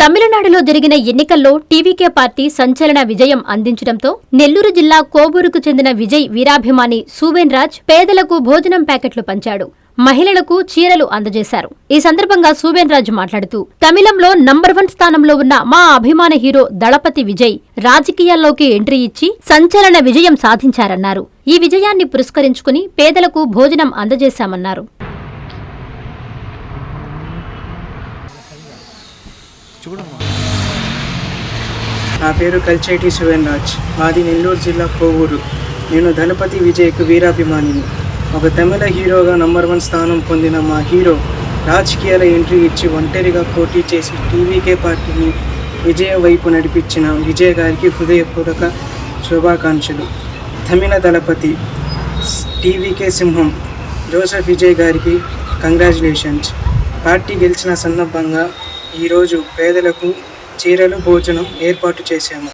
తమిళనాడులో జరిగిన ఎన్నికల్లో టీవీకే పార్టీ సంచలన విజయం అందించడంతో నెల్లూరు జిల్లా కోవూరుకు చెందిన విజయ్ వీరాభిమాని సూబేన్ రాజ్ పేదలకు భోజనం ప్యాకెట్లు పంచాడు. మహిళలకు చీరలు అందజేశారు. ఈ సందర్భంగా సూబేన్ రాజ్ మాట్లాడుతూ తమిళంలో నంబర్ 1 స్థానంలో ఉన్న మా అభిమాన హీరో దళపతి విజయ్ రాజకీయాల్లోకి ఎంట్రీ ఇచ్చి సంచలన విజయం సాధించారన్నారు. ఈ విజయాన్ని పురస్కరించుకుని పేదలకు భోజనం అందజేశామన్నారు. నా పేరు కల్చేటి సూబేన్ రాజ్. మాది నెల్లూరు జిల్లా కోవూరు. నేను దళపతి విజయ్కు వీరాభిమానిని. ఒక తమిళ హీరోగా నంబర్ 1 స్థానం పొందిన మా హీరో రాజకీయాల ఎంట్రీ ఇచ్చి ఒంటరిగా పోటీ చేసి టీవీకే పార్టీని విజయ వైపు నడిపించిన విజయ్ గారికి హృదయపూర్వక శుభాకాంక్షలు. తమిళ దళపతి టీవీకే సింహం జోసెఫ్ విజయ్ గారికి కంగ్రాచులేషన్స్. పార్టీ గెలిచిన సందర్భంగా ఈరోజు పేదలకు చీరలు భోజనం ఏర్పాటు చేశాము.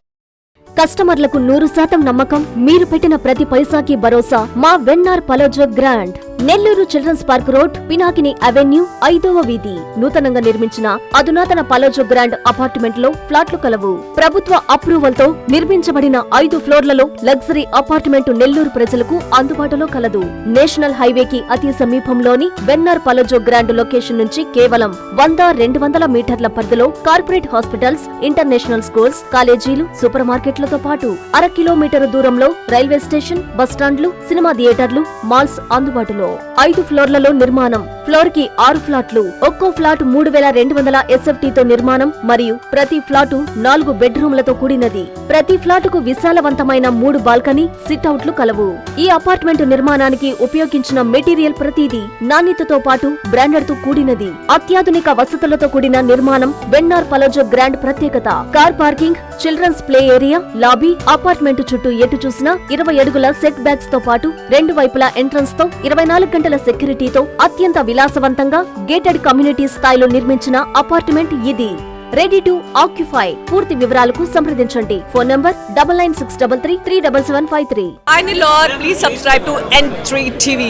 కస్టమర్లకు 100% నమ్మకం, మీరు పెట్టిన ప్రతి పైసాకి భరోసా. మా Vennar palazzo grand, Nellore children's park road, Pinakini avenue, 5వ వీధి. నూతనంగా నిర్మించిన అధునాతన పలోజో గ్రాండ్ అపార్ట్మెంట్ లో ఫ్లాట్లు కలవు. ప్రభుత్వ అప్రూవల్ తో నిర్మించబడిన 5 ఫ్లోర్లలో లగ్జరీ అపార్ట్మెంట్ నెల్లూరు ప్రజలకు అందుబాటులో కలదు. నేషనల్ హైవేకి అతి సమీపంలోని వెన్నార్ పలోజో గ్రాండ్ లొకేషన్ నుంచి కేవలం 100-200 మీటర్ల పరిధిలో కార్పొరేట్ హాస్పిటల్స్, ఇంటర్నేషనల్ స్కూల్స్, కాలేజీలు, సూపర్ మార్కెట్లతో పాటు 1/2 కిలోమీటర్ దూరంలో రైల్వే స్టేషన్, బస్టాండ్లు, సినిమా థియేటర్లు, మాల్స్ అందుబాటులో. 5 ఫ్లోర్లలో నిర్మాణం. ఫ్లోర్ కి 6 ఫ్లాట్లు. ఒక్కో ఫ్లాట్ 3200 SFT తో నిర్మాణం మరియు ప్రతి ఫ్లాటు 4 బెడ్రూమ్లతో కూడినది. ప్రతి ఫ్లాటుకు విశాలవంతమైన 3 బాల్కనీ, సిట్అవుట్లు కలవు. ఈ అపార్ట్మెంట్ నిర్మాణానికి ఉపయోగించిన మెటీరియల్ ప్రతిదీ నాణ్యతతో పాటు బ్రాండెడ్ తో కూడినది. అత్యాధునిక వసతులతో కూడిన నిర్మాణం వెన్నార్ పలోజో గ్రాండ్ ప్రత్యేకత. Car parking, children's play area, lobby, apartment చుట్టూ ఎటు చూసినా 20 అడుగుల సెట్ బ్యాక్స్ తో పాటు 2 వైపులా ఎంట్రన్స్ తో 24 గంటల సెక్యూరిటీతో అత్యంత విలాసవంతంగా గేటెడ్ కమ్యూనిటీ స్థాయిలో నిర్మించిన అపార్ట్మెంట్ ఇది. Ready to occupy. పూర్తి వివరాలకు సంప్రదించండి. Phone number 9963337753. Please subscribe to N3 TV.